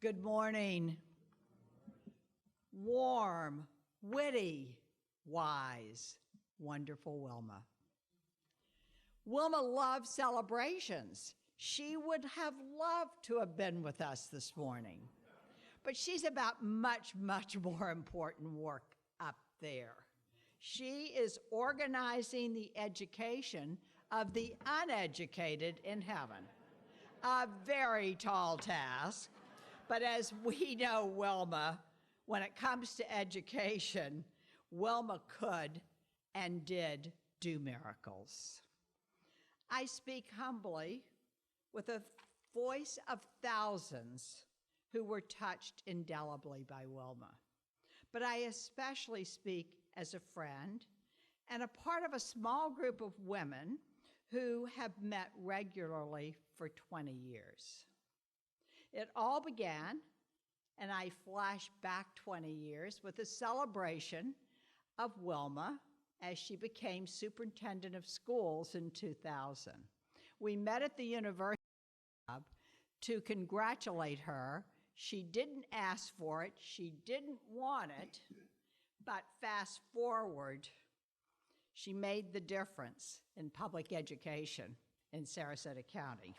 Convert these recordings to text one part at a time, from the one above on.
Good morning. Warm, witty, wise, wonderful Wilma. Wilma loved celebrations. She would have loved to have been with us this morning, but she's about much, much more important work up there. She is organizing the education of the uneducated in heaven. A very tall task, but as we know Wilma, when it comes to education, Wilma could and did do miracles. I speak humbly with a voice of thousands who were touched indelibly by Wilma. But I especially speak as a friend and a part of a small group of women who have met regularly for 20 years. It all began, and I flash back 20 years, with a celebration of Wilma as she became superintendent of schools in 2000. We met at the university to congratulate her. She didn't ask for it, she didn't want it, but fast forward, she made the difference in public education in Sarasota County.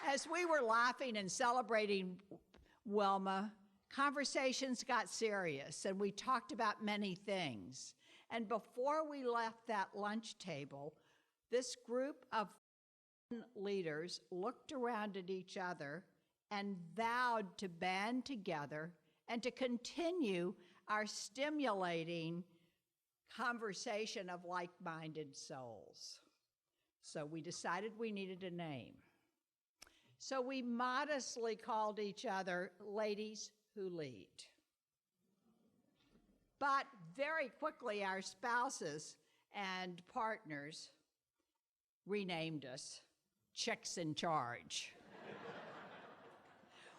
As we were laughing and celebrating Wilma, conversations got serious and we talked about many things. And before we left that lunch table, this group of leaders looked around at each other and vowed to band together and to continue our stimulating conversation of like-minded souls. So we decided we needed a name. So we modestly called each other Ladies Who Lead. But very quickly, our spouses and partners renamed us Chicks in Charge.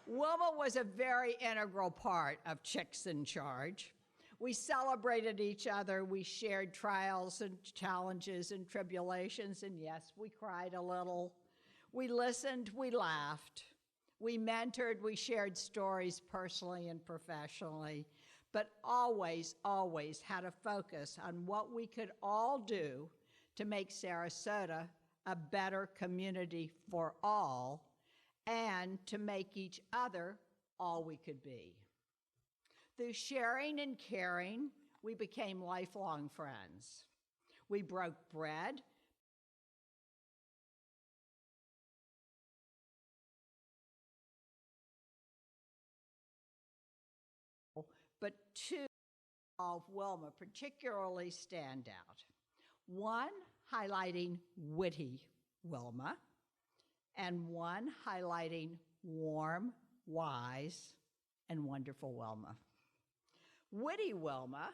Wilma was a very integral part of Chicks in Charge. We celebrated each other, we shared trials and challenges and tribulations, and yes, we cried a little. We listened, we laughed, we mentored, we shared stories personally and professionally, but always, always had a focus on what we could all do to make Sarasota a better community for all and to make each other all we could be. Through sharing and caring, we became lifelong friends. We broke bread, but two of Wilma particularly stand out. One highlighting witty Wilma, and one highlighting warm, wise, and wonderful Wilma. Witty Wilma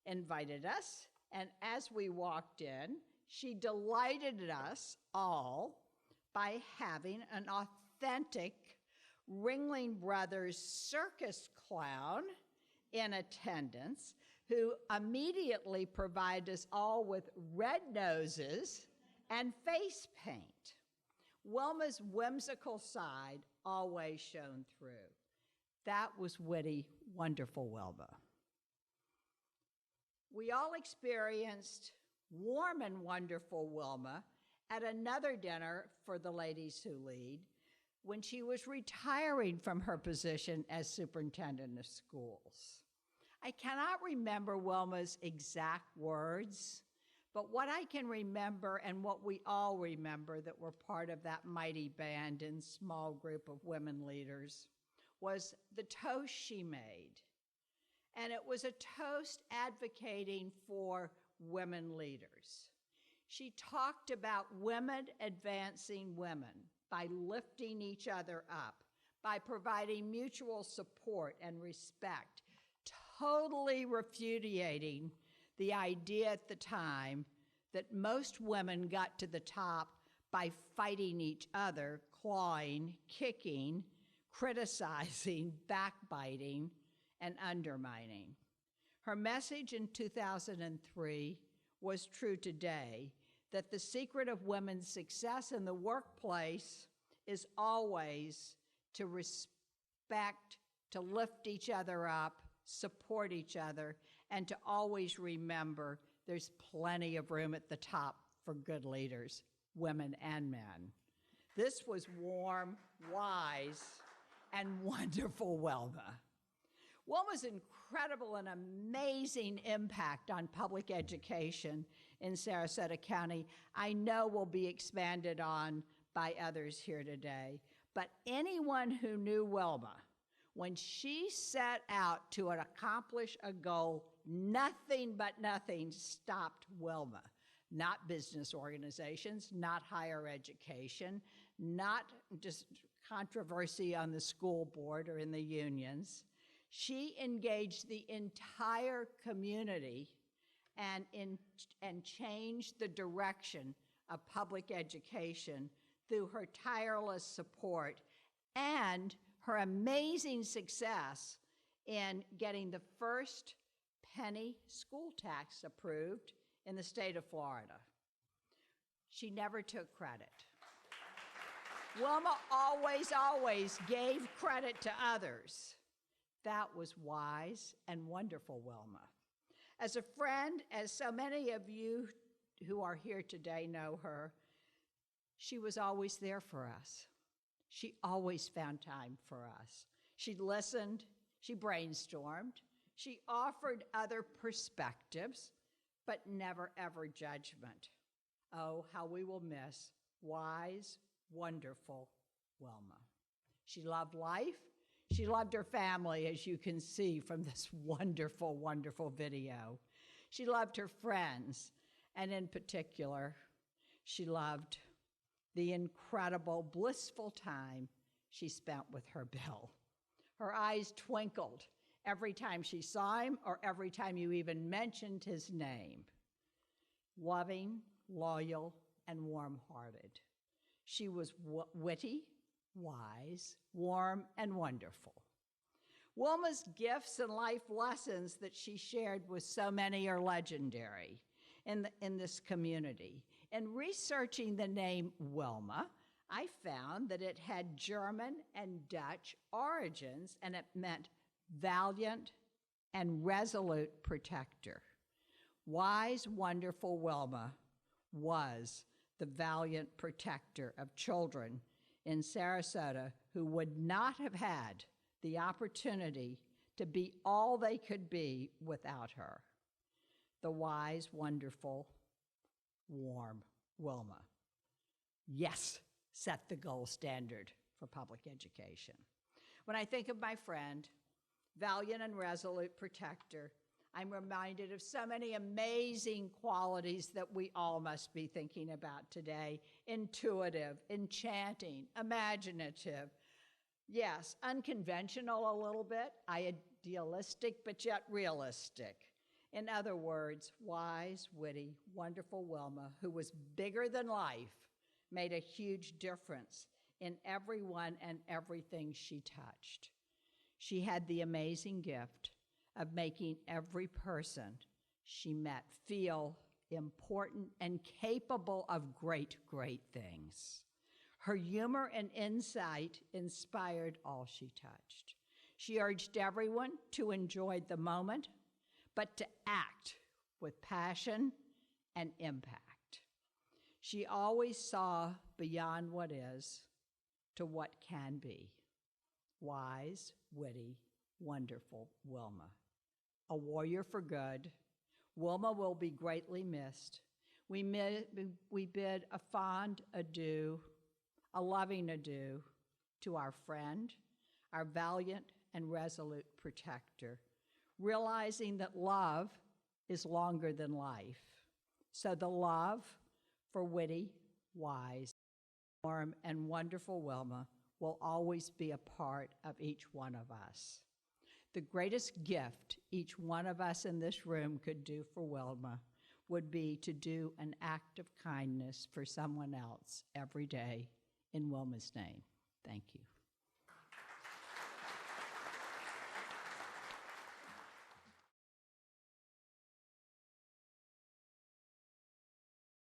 invited us, and as we walked in, she delighted us all by having an authentic Ringling Brothers circus clown in attendance, who immediately provided us all with red noses and face paint. Wilma's whimsical side always shone through. That was witty, wonderful Wilma. We all experienced warm and wonderful Wilma at another dinner for the Ladies Who Lead when she was retiring from her position as superintendent of schools. I cannot remember Wilma's exact words, but what I can remember and what we all remember that were part of that mighty band and small group of women leaders was the toast she made. And it was a toast advocating for women leaders. She talked about women advancing women by lifting each other up, by providing mutual support and respect, totally repudiating the idea at the time that most women got to the top by fighting each other, clawing, kicking, criticizing, backbiting, and undermining. Her message in 2003 was true today, that the secret of women's success in the workplace is always to respect, to lift each other up, support each other, and to always remember there's plenty of room at the top for good leaders, women and men. This was warm, wise, and wonderful Wilma. Wilma's incredible and amazing impact on public education in Sarasota County, I know will be expanded on by others here today. But anyone who knew Wilma, when she set out to accomplish a goal, nothing but nothing stopped Wilma. Not business organizations, not higher education, not just controversy on the school board or in the unions. She engaged the entire community and changed the direction of public education through her tireless support and her amazing success in getting the first penny school tax approved in the state of Florida. She never took credit. Wilma always gave credit to others. That was wise and wonderful Wilma. As a friend, as so many of you who are here today know her, she was always there for us. She always found time for us. She listened, she brainstormed, she offered other perspectives, but never ever judgment. Oh, how we will miss wise, wonderful Wilma. She loved life. She loved her family, as you can see from this wonderful, wonderful video. She loved her friends, and in particular, she loved the incredible, blissful time she spent with her Bill. Her eyes twinkled every time she saw him or every time you even mentioned his name. Loving, loyal, and warm-hearted. She was witty, wise, warm, and wonderful. Wilma's gifts and life lessons that she shared with so many are legendary in this community. In researching the name Wilma, I found that it had German and Dutch origins, and it meant valiant and resolute protector. Wise, wonderful Wilma was the valiant protector of children in Sarasota who would not have had the opportunity to be all they could be without her. The wise, wonderful, warm Wilma. Yes, set the gold standard for public education. When I think of my friend, valiant and resolute protector, I'm reminded of so many amazing qualities that we all must be thinking about today. Intuitive, enchanting, imaginative. Yes, unconventional a little bit, idealistic, but yet realistic. In other words, wise, witty, wonderful Wilma, who was bigger than life, made a huge difference in everyone and everything she touched. She had the amazing gift of making every person she met feel important and capable of great, great things. Her humor and insight inspired all she touched. She urged everyone to enjoy the moment, but to act with passion and impact. She always saw beyond what is to what can be. Wise, witty, wonderful Wilma. A warrior for good, Wilma will be greatly missed. We bid a fond adieu, a loving adieu to our friend, our valiant and resolute protector, realizing that love is longer than life. So the love for witty, wise, warm, and wonderful Wilma will always be a part of each one of us. The greatest gift each one of us in this room could do for Wilma would be to do an act of kindness for someone else every day in Wilma's name. Thank you.